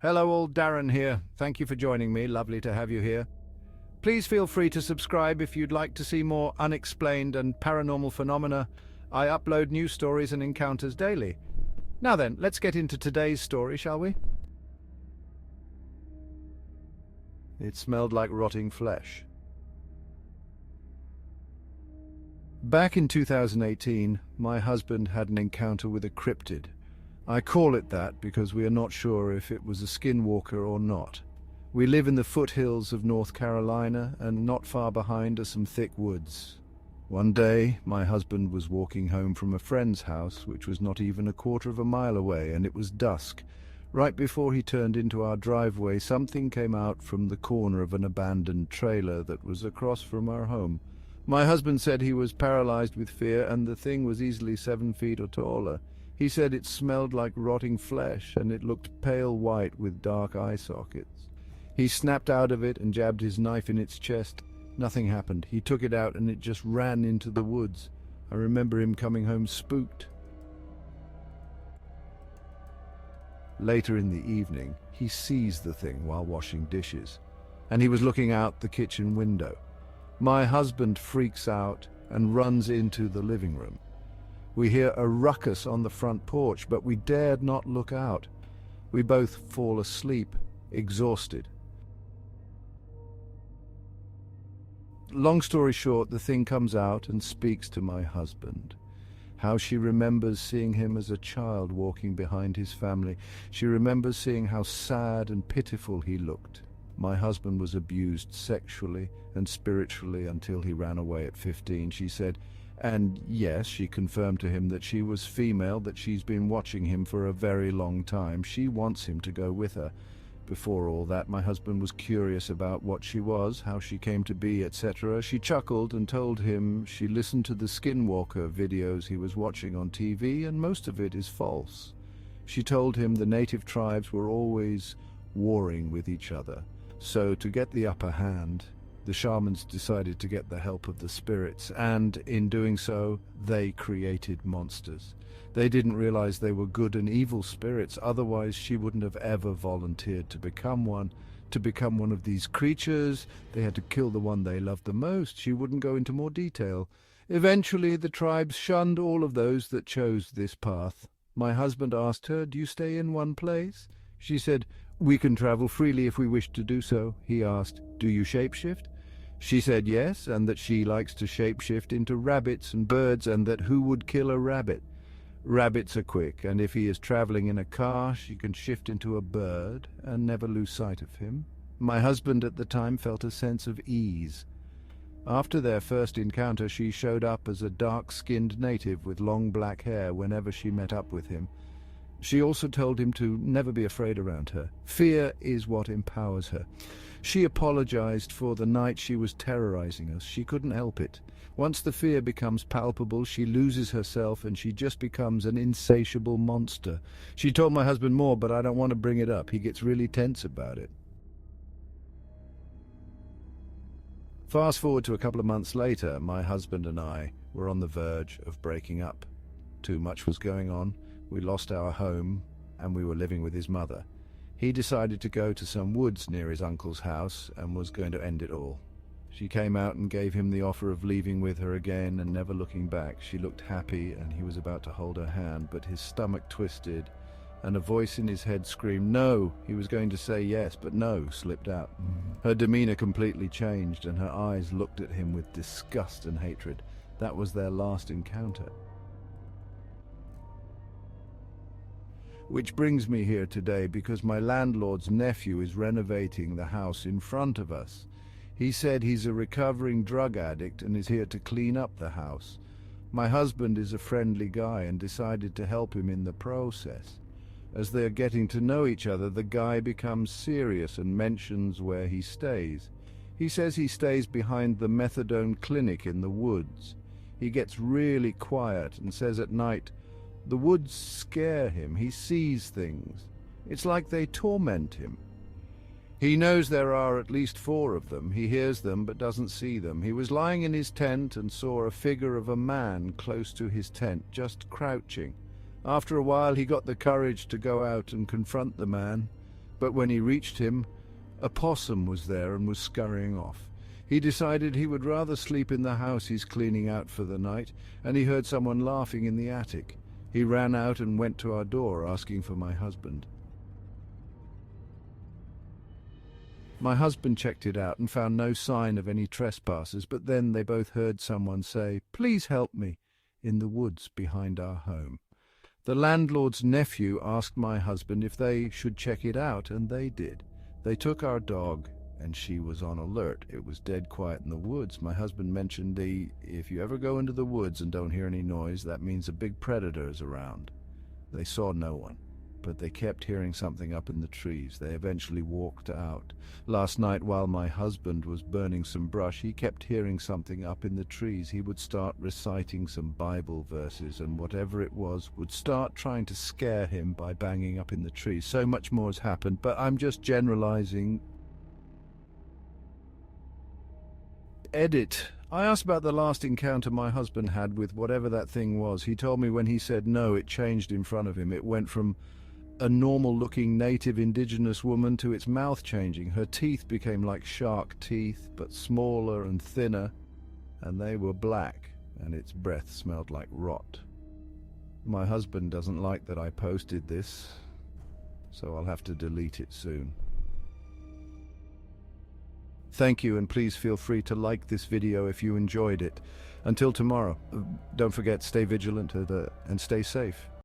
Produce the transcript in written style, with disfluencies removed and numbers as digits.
Hello all, Darren here. Thank you for joining me. Lovely to have you here. Please feel free to subscribe if you'd like to see more unexplained and paranormal phenomena. I upload news stories and encounters daily. Now then, let's get into today's story, shall we? It smelled like rotting flesh. Back in 2018, my husband had an encounter with a cryptid. I call it that because we are not sure if it was a skinwalker or not. We live in the foothills of North Carolina, and not far behind are some thick woods. One day, my husband was walking home from a friend's house, which was not even a quarter of a mile away, and it was dusk. Right before he turned into our driveway, something came out from the corner of an abandoned trailer that was across from our home. My husband said he was paralyzed with fear, and the thing was easily 7 feet or taller. He said it smelled like rotting flesh, and it looked pale white with dark eye sockets. He snapped out of it and jabbed his knife in its chest. Nothing happened. He took it out and it just ran into the woods. I remember him coming home spooked. Later in the evening, he sees the thing while washing dishes, and he was looking out the kitchen window. My husband freaks out and runs into the living room. We hear a ruckus on the front porch, but we dared not look out. We both fall asleep, exhausted. Long story short, the thing comes out and speaks to my husband. How she remembers seeing him as a child walking behind his family. She remembers seeing how sad and pitiful he looked. My husband was abused sexually and spiritually until he ran away at 15, she said. And yes, she confirmed to him that she was female, that she's been watching him for a very long time. She wants him to go with her. Before all that, my husband was curious about what she was, how she came to be, etc. She chuckled and told him she listened to the Skinwalker videos he was watching on TV, and most of it is false. She told him the native tribes were always warring with each other. So to get the upper hand, the shamans decided to get the help of the spirits, and in doing so, they created monsters. They didn't realize they were good and evil spirits, otherwise she wouldn't have ever volunteered to become one. To become one of these creatures, they had to kill the one they loved the most. She wouldn't go into more detail. Eventually, the tribes shunned all of those that chose this path. My husband asked her, "Do you stay in one place?" She said, "We can travel freely if we wish to do so." He asked, "Do you shapeshift?" She said yes, and that she likes to shapeshift into rabbits and birds, and that who would kill a rabbit? Rabbits are quick, and if he is traveling in a car, she can shift into a bird and never lose sight of him. My husband at the time felt a sense of ease. After their first encounter, she showed up as a dark-skinned native with long black hair whenever she met up with him. She also told him to never be afraid around her. Fear is what empowers her. She apologized for the night she was terrorizing us. She couldn't help it. Once the fear becomes palpable, she loses herself and she just becomes an insatiable monster. She told my husband more, but I don't want to bring it up. He gets really tense about it. Fast forward to a couple of months later, my husband and I were on the verge of breaking up. Too much was going on. We lost our home, and we were living with his mother. He decided to go to some woods near his uncle's house and was going to end it all. She came out and gave him the offer of leaving with her again and never looking back. She looked happy, and he was about to hold her hand, but his stomach twisted, and a voice in his head screamed no. He was going to say yes, but no slipped out. Her demeanor completely changed, and her eyes looked at him with disgust and hatred. That was their last encounter. Which brings me here today because my landlord's nephew is renovating the house in front of us. He said he's a recovering drug addict and is here to clean up the house. My husband is a friendly guy and decided to help him in the process. As they're getting to know each other, the guy becomes serious and mentions where he stays. He says he stays behind the methadone clinic in the woods. He gets really quiet and says at night, the woods scare him. He sees things. It's like they torment him. He knows there are at least 4 of them. He hears them but doesn't see them. He was lying in his tent and saw a figure of a man close to his tent, just crouching. After a while he got the courage to go out and confront the man. But when he reached him, a possum was there and was scurrying off. He decided he would rather sleep in the house he's cleaning out for the night, and he heard someone laughing in the attic. He ran out and went to our door, asking for my husband. My husband checked it out and found no sign of any trespassers, but then they both heard someone say, "Please help me," in the woods behind our home. The landlord's nephew asked my husband if they should check it out, and they did. They took our dog, and she was on alert. It was dead quiet in the woods. My husband mentioned if you ever go into the woods and don't hear any noise, that means a big predator is around. They saw no one, but they kept hearing something up in the trees. They eventually walked out. Last night, while my husband was burning some brush, he kept hearing something up in the trees. He would start reciting some Bible verses, and whatever it was would start trying to scare him by banging up in the trees. So much more has happened, but I'm just generalizing. Edit. I asked about the last encounter my husband had with whatever that thing was. He told me when he said no, it changed in front of him. It went from a normal-looking native indigenous woman to its mouth changing. Her teeth became like shark teeth, but smaller and thinner, and they were black, and its breath smelled like rot. My husband doesn't like that I posted this, so I'll have to delete it soon. Thank you, and please feel free to like this video if you enjoyed it. Until tomorrow, don't forget, stay vigilant and stay safe.